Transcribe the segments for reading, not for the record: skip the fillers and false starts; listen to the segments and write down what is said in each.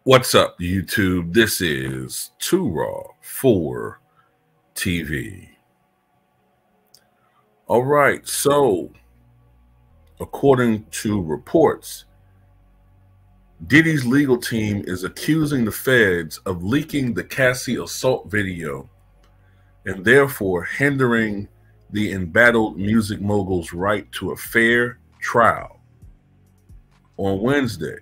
What's up, YouTube? This is Too Raw for TV. All right, so according to reports, Diddy's legal team is accusing the feds of leaking the Cassie assault video and therefore hindering the embattled music mogul's right to a fair trial. On Wednesday,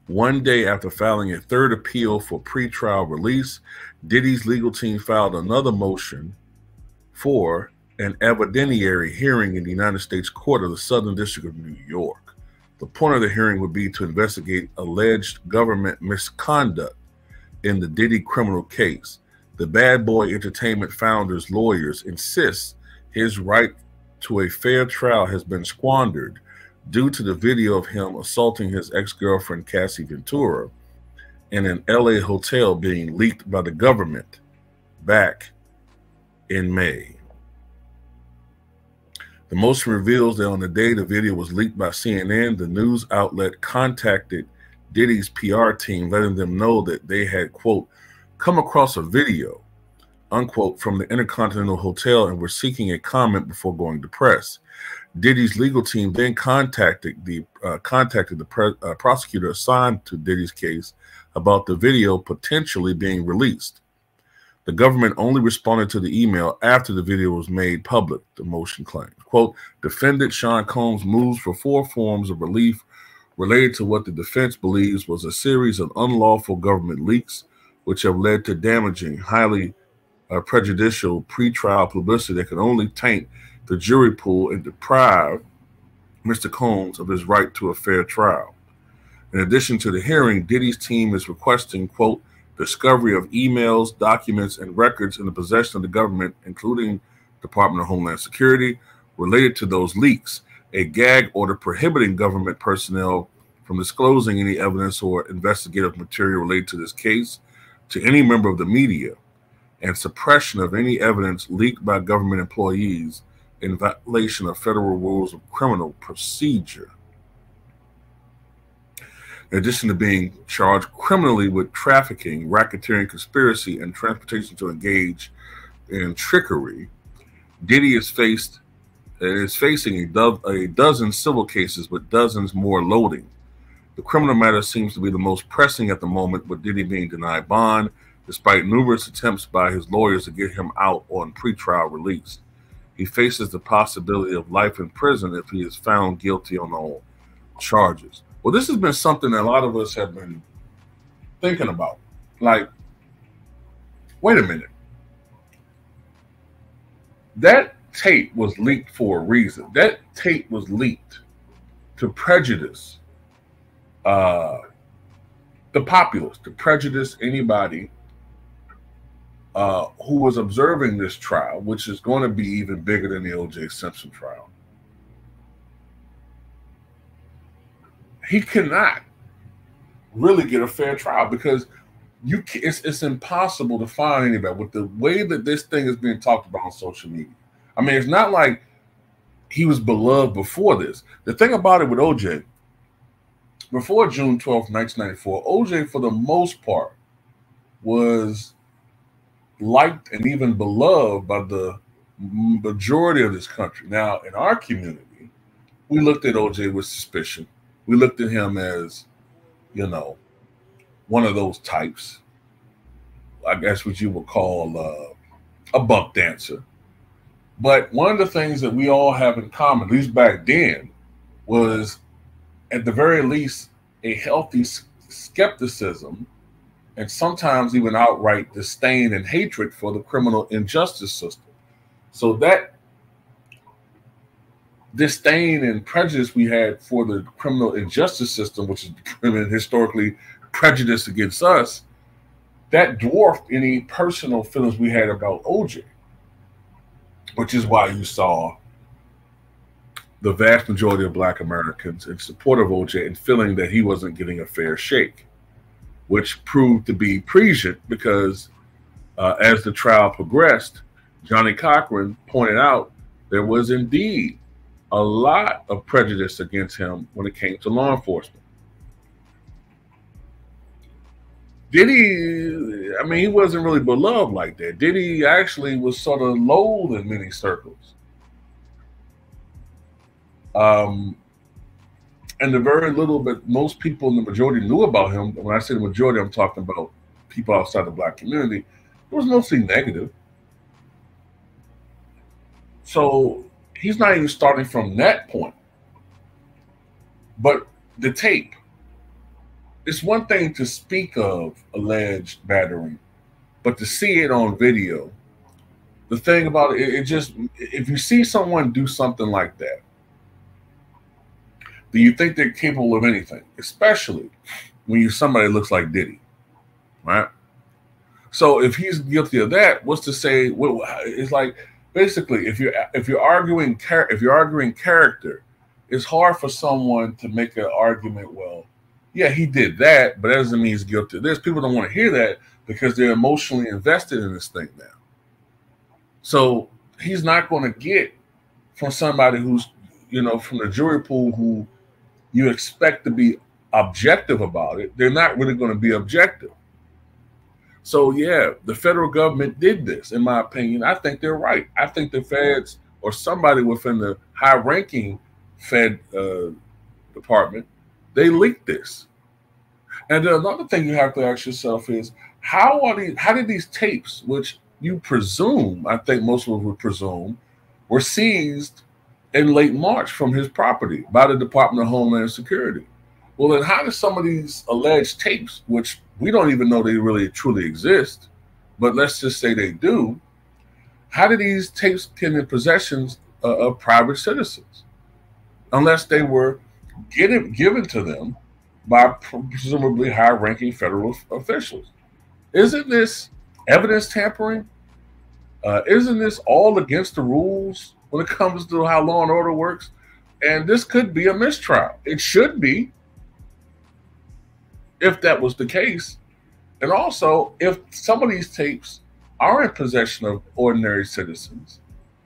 one day after filing a third appeal for pretrial release, Diddy's legal team filed another motion for an evidentiary hearing in the United States Court of the Southern District of New York. The point of the hearing would be to investigate alleged government misconduct in the Diddy criminal case. The Bad Boy Entertainment founder's lawyers insist his right to a fair trial has been squandered due to the video of him assaulting his ex-girlfriend Cassie Ventura in an LA hotel being leaked by the government back in May. The motion reveals that on the day the video was leaked by CNN, the news outlet contacted Diddy's PR team, letting them know that they had, quote, come across a video, unquote, from the Intercontinental Hotel and were seeking a comment before going to press. Diddy's legal team then contacted the prosecutor assigned to Diddy's case about the video potentially being released. The government only responded to the email after the video was made public, the motion claimed. Quote, defendant Sean Combs moves for 4 forms of relief related to what the defense believes was a series of unlawful government leaks, which have led to damaging, highly prejudicial pretrial publicity that can only taint the jury pool and deprive Mr. Combs of his right to a fair trial. In addition to the hearing, Diddy's team is requesting, quote, discovery of emails, documents, and records in the possession of the government, including Department of Homeland Security, related to those leaks, a gag order prohibiting government personnel from disclosing any evidence or investigative material related to this case to any member of the media, and suppression of any evidence leaked by government employees in violation of federal rules of criminal procedure. In addition to being charged criminally with trafficking, racketeering, conspiracy, and transportation to engage in trickery, Diddy is facing a dozen civil cases with dozens more loading. The criminal matter seems to be the most pressing at the moment, with Diddy being denied bond, despite numerous attempts by his lawyers to get him out on pretrial release. He faces the possibility of life in prison if he is found guilty on all charges. Well, this has been something that a lot of us have been thinking about. Like, wait a minute. That tape was leaked for a reason. That tape was leaked to prejudice the populace, to prejudice anybody who was observing this trial, which is going to be even bigger than the O.J. Simpson trial. He cannot really get a fair trial because it's impossible to find anybody with the way that this thing is being talked about on social media. I mean, it's not like he was beloved before this. The thing about it with O.J., before June 12th, 1994, O.J., for the most part, was liked and even beloved by the majority of this country. Now, in our community, we looked at O.J. with suspicion. We looked at him as, you know, one of those types, I guess what you would call a buck dancer. But one of the things that we all have in common, at least back then, was at the very least a healthy skepticism and sometimes even outright disdain and hatred for the criminal injustice system. So that disdain and prejudice we had for the criminal injustice system, which is historically prejudiced against us, that dwarfed any personal feelings we had about O.J., which is why you saw the vast majority of Black Americans in support of O.J. and feeling that he wasn't getting a fair shake, which proved to be prescient because as the trial progressed, Johnny Cochran pointed out there was indeed a lot of prejudice against him when it came to law enforcement. Diddy, I mean, he wasn't really beloved like that. Diddy actually was sort of loathed in many circles. And the very little that most people in the majority knew about him, when I say the majority, I'm talking about people outside the black community, it was mostly negative. So he's not even starting from that point. But the tape, it's one thing to speak of alleged battery, but to see it on video, the thing about it, it just, if you see someone do something like that, do you think they're capable of anything? Especially when you're somebody that looks like Diddy, right? So if he's guilty of that, what's to say? It's like basically if you're arguing character, it's hard for someone to make an argument. Well, yeah, he did that, but that doesn't mean he's guilty of this. People don't want to hear that because they're emotionally invested in this thing now. So he's not going to get from somebody who's, from the jury pool who you expect to be objective about it. They're not really going to be objective. So yeah, the federal government did this, in my opinion. I think they're right. I think the feds or somebody within the high-ranking Fed department, they leaked this. And another thing you have to ask yourself is, how did these tapes, which you presume, I think most of us would presume, were seized in late March from his property by the Department of Homeland Security? Well, then how do some of these alleged tapes, which we don't even know they really truly exist, but let's just say they do, how do these tapes get in possessions of private citizens? Unless they were given to them by presumably high-ranking federal officials. Isn't this evidence tampering? Isn't this all against the rules when it comes to how law and order works? And this could be a mistrial. It should be, if that was the case. And also, if some of these tapes are in possession of ordinary citizens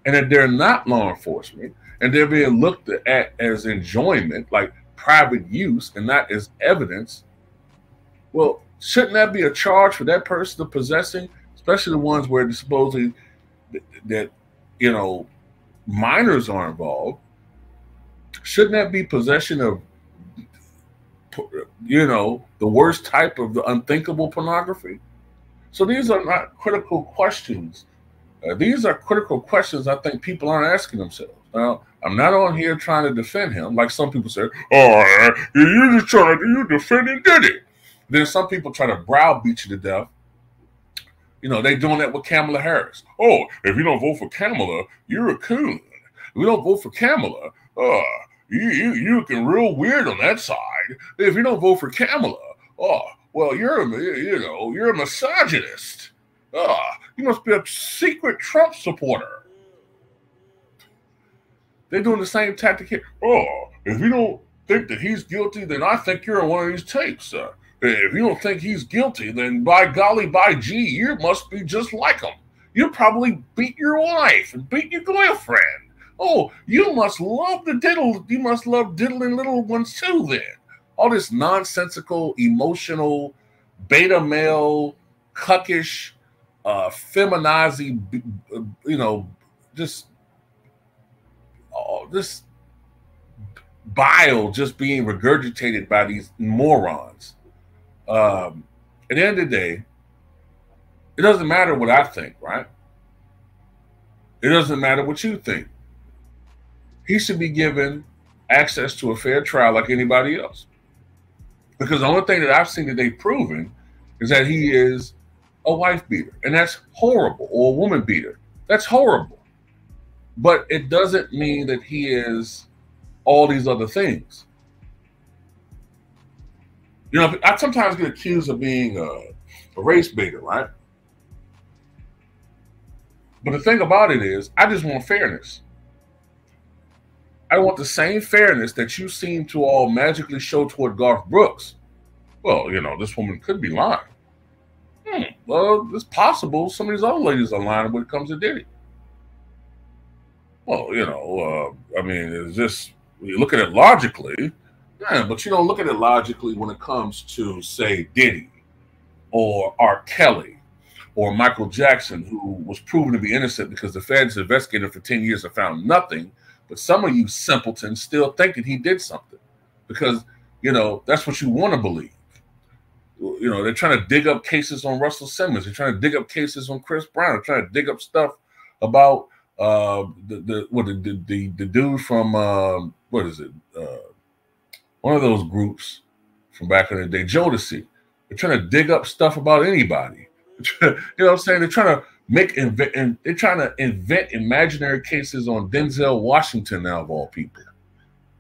and that they're not law enforcement and they're being looked at as enjoyment, like private use and not as evidence, well, shouldn't that be a charge for that person of possessing, especially the ones where supposedly that minors are involved? Shouldn't that be possession of the worst type of the unthinkable pornography? So these are not critical questions. These are critical questions I think people aren't asking themselves. Now, I'm not on here trying to defend him, like some people say, oh, you're defending Diddy. Then some people try to browbeat you to death. They're doing that with Kamala Harris. Oh, if you don't vote for Kamala, you're a coon. If you don't vote for Kamala, you can real weird on that side. If you don't vote for Kamala, well, you're a misogynist. You must be a secret Trump supporter. They're doing the same tactic here. Oh, if you don't think that he's guilty, then I think you're on one of these tapes. If you don't think he's guilty, then by golly, by gee, you must be just like him. You probably beat your wife and beat your girlfriend. Oh, you must love the diddle. You must love diddling little ones too, then. All this nonsensical, emotional, beta male, cuckish, feminazi, just this bile just being regurgitated by these morons. At the end of the day, it doesn't matter what I think, right? It doesn't matter what you think. He should be given access to a fair trial like anybody else. Because the only thing that I've seen that they've proven is that he is a wife beater. And that's horrible. Or a woman beater. That's horrible. But it doesn't mean that he is all these other things. I sometimes get accused of being a race baiter, right? But the thing about it is, I just want fairness. I want the same fairness that you seem to all magically show toward Garth Brooks. Well, this woman could be lying. Well, it's possible some of these other ladies are lying when it comes to Diddy. Well, I mean, it's just, when you look at it logically, yeah, but you don't look at it logically when it comes to, say, Diddy or R. Kelly, or Michael Jackson, who was proven to be innocent because the feds investigated for 10 years and found nothing. But some of you simpletons still think that he did something because, you know, that's what you want to believe. You know, they're trying to dig up cases on Russell Simmons. They're trying to dig up cases on Chris Brown. They're trying to dig up stuff about the dude from what is it? One of those groups from back in the day, Jodeci. They're trying to dig up stuff about anybody. You know what I'm saying? They're trying to invent imaginary cases on Denzel Washington now, of all people.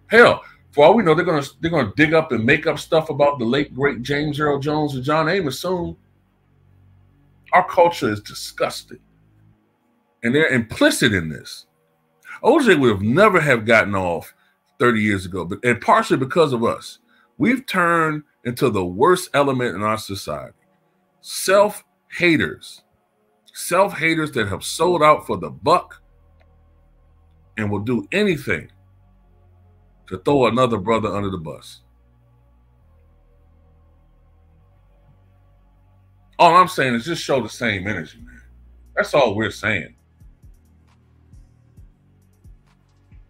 Hell, for all we know, they're gonna dig up and make up stuff about the late great James Earl Jones and John Amos soon. Our culture is disgusting, and they're implicit in this. OJ would have never have gotten off 30 years ago, and partially because of us. We've turned into the worst element in our society. Self-haters that have sold out for the buck and will do anything to throw another brother under the bus. All I'm saying is just show the same energy, man. That's all we're saying.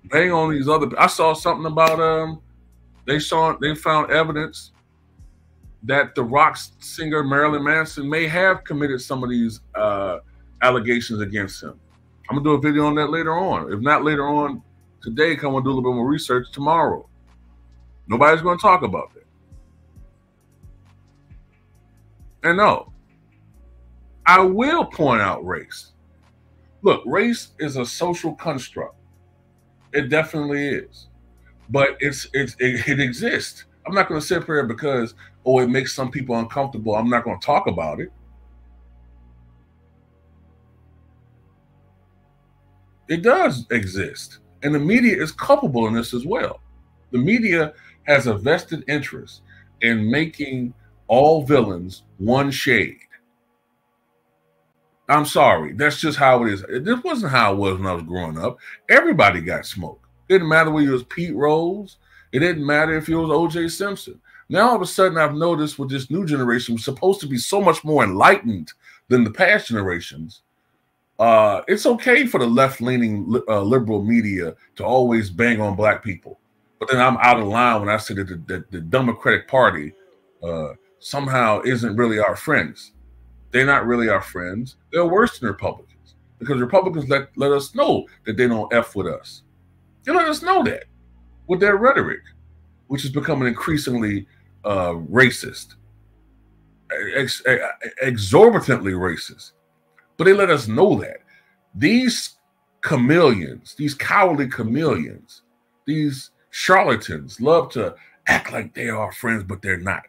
Bang on these other. I saw something about they found evidence that the rock singer Marilyn Manson may have committed some of these allegations against him. I'm gonna do a video on that later on. If not later on today, come and do a little bit more research tomorrow. Nobody's gonna talk about that. And no, I will point out race. Look, race is a social construct. It definitely is, but it exists. I'm not going to sit here because, oh, it makes some people uncomfortable. I'm not going to talk about it. It does exist. And the media is culpable in this as well. The media has a vested interest in making all villains one shade. I'm sorry. That's just how it is. This wasn't how it was when I was growing up. Everybody got smoked. It didn't matter whether it was Pete Rose. It didn't matter if it was O.J. Simpson. Now, all of a sudden, I've noticed with this new generation, was supposed to be so much more enlightened than the past generations. It's okay for the left-leaning liberal media to always bang on black people. But then I'm out of line when I say that the Democratic Party somehow isn't really our friends. They're not really our friends. They're worse than Republicans because Republicans let us know that they don't F with us. They let us know that with their rhetoric, which is becoming increasingly racist, exorbitantly racist. But they let us know that. These chameleons, these cowardly chameleons, these charlatans love to act like they are friends, but they're not.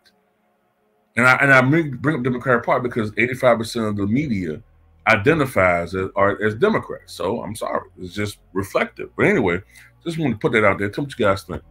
And I bring up the Democratic Party because 85% of the media identifies as Democrats. So I'm sorry. It's just reflective. But anyway, just want to put that out there. Tell me what you guys think.